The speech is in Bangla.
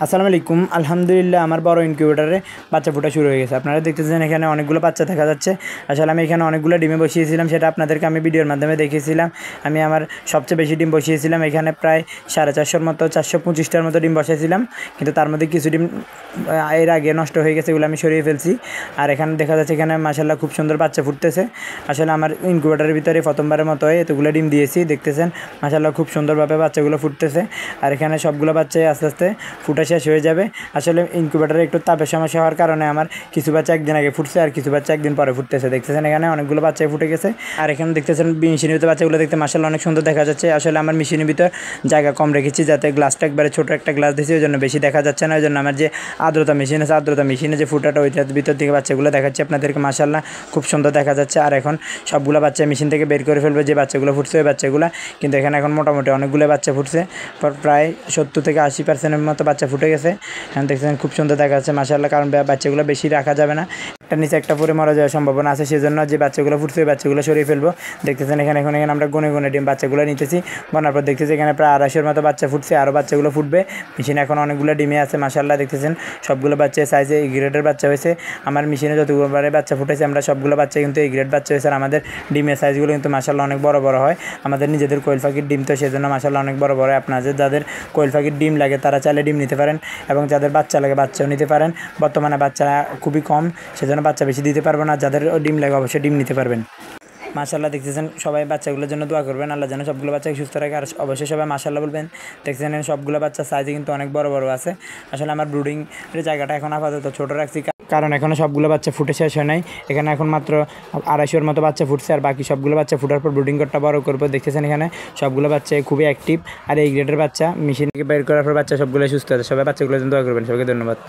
আসসালামু আলাইকুম। আলহামদুলিল্লাহ আমার বড় ইনকিউবেটরে বাচ্চা ফোটা শুরু হয়ে গেছে। আপনারা দেখতেছেন এখানে অনেকগুলো বাচ্চা দেখা যাচ্ছে। আসলে আমি এখানে অনেকগুলো ডিমে বসিয়েছিলাম, সেটা আপনাদেরকে আমি ভিডিওর মাধ্যমে দেখিয়েছিলাম। আমি আমার সবচেয়ে বেশি ডিম বসিয়েছিলাম এখানে প্রায় 450-র মতো, 425টার মতো ডিম বসাইছিলাম। কিন্তু তার মধ্যে কিছু ডিম এর আগে নষ্ট হয়ে গেছে, এগুলো আমি সরিয়ে ফেলছি। আর এখানে দেখা যাচ্ছে এখানে মাশাআল্লাহ খুব সুন্দর বাচ্চা ফুটতেছে। আসলে আমার ইনকিউবেটরের ভিতরে প্রথমবারের মতো এতগুলো ডিম দিয়েছি, দেখতেছেন মাশাআল্লাহ খুব সুন্দরভাবে বাচ্চাগুলো ফুটতেছে। আর এখানে সবগুলো বাচ্চাই আস্তে আস্তে ফুটা শেষ হয়ে যাবে। আসলে ইনকিউবেটরে একটু তাপের সমস্যা হওয়ার কারণে আমার কিছু বাচ্চা একদিন আগে ফুটছে আর কিছু বাচ্চা একদিন পরে ফুটতেছে। দেখতেছেন এখানে অনেকগুলো বাচ্চাই ফুটে গেছে। আর এখানে দেখতেছেন মেশিনের ভিতরে বাচ্চাগুলো দেখতে মাশাআল্লাহ অনেক সুন্দর দেখা যাচ্ছে। আসলে আমার মেশিনের ভিতর জায়গা কম রেখেছি, যাতে গ্লাসটা একবারে ছোটো একটা গ্লাস দিয়েছি, ওই জন্য বেশি দেখা যাচ্ছে না। ওই জন্য আমার যে আর্দ্রতা মেশিন আছে, আর্দ্রতা মেশিনে যে ফুটাটা ওইটার ভিতর থেকে বাচ্চাগুলো দেখাচ্ছি আপনাদেরকে, মাশাআল্লাহ খুব সুন্দর দেখা যাচ্ছে। আর এখন সবগুলো বাচ্চা মেশিন থেকে বের করে ফেলবে, যে বাচ্চাগুলো ফুটছে ওই বাচ্চাগুলো। কিন্তু এখানে এখন মোটামুটি অনেকগুলো বাচ্চা ফুটছে, প্রায় 70 থেকে 80% মতো বাচ্চা ফুটে গেছে। এখন দেখছেন খুব সুন্দর দেখা যাচ্ছে মাশাআল্লাহ, কারণ বাচ্চাগুলো বেশি রাখা যাবে না, একটা নিচে একটা পরে মারা যাওয়ার সম্ভাবনা আছে। সেজন্য যে বাচ্চাগুলো ফুটছে ওই বাচ্চাগুলো সরিয়ে ফেলবো। দেখতেছেন এখানে আমরা গুনে গুনে ডিম বাচ্চাগুলো নিতেছি। গনার পর দেখতেছি এখানে প্রায় 250-এর মতো বাচ্চা ফুটছে, আরও বাচ্চাগুলো ফুটবে। মেশিনে এখন অনেকগুলো ডিমে আছে মাশাআল্লাহ। দেখতেছেন সবগুলো বাচ্চা সাইজে এই গ্রেডের বাচ্চা হয়েছে। আমার মেশিনে যতগুলোবারে বাচ্চা ফুটেছে আমরা সবগুলো বাচ্চা কিন্তু এই গ্রেড বাচ্চা হয়েছে। আর আমাদের ডিমের সাইজগুলো কিন্তু মাশাআল্লাহ অনেক বড় বড় হয়। আমাদের নিজেদের কোয়েল পাখির ডিম তো, সেজন্য মাশাআল্লাহ অনেক বড় বড় হয়। আপনাদের যাদের কোয়েল পাখির ডিম লাগে তারা চাইলে ডিম নিতে পারেন, এবং যাদের বাচ্চা লাগে বাচ্চাও নিতে পারেন। বর্তমানে বাচ্চা খুবই কম, সেজন্য বাচ্চা বেশি দিতে পারবো না। যাদের ডিম লাগে অবশ্যই ডিম নিতে পারবেন। মাশাআল্লাহ দেখতেছেন সবাই বাচ্চাগুলোর জন্য দোয়া করবেন, আল্লাহ যেন সবগুলো বাচ্চাকে সুস্থ রাখে। আর অবশ্যই সবাই মাশাআল্লাহ বলবেন। দেখতেছেন সবগুলো বাচ্চা সাইজে কিন্তু অনেক বড় বড় আছে। আসলে আমার ব্রুডিংয়ের জায়গাটা এখন আপাতত ছোটো রাখছি, কারণ এখনও সবগুলো বাচ্চা ফুটে শেষ হয় নাই। এখানে এখন মাত্র 250-এর মতো বাচ্চা ফুটছে, আর বাকি সবগুলো বাচ্চা ফুটার পর ব্রুডিং ঘরটা বড় করবো। দেখতেছেন এখানে সবগুলো বাচ্চা খুবই অ্যাক্টিভ। আর এই গ্রেডের বাচ্চা মেশিন থেকে বের করার পর বাচ্চা সবগুলো সুস্থ আছে। সবাই বাচ্চাগুলোর জন্য দোয়া করবেন। সবাইকে ধন্যবাদ।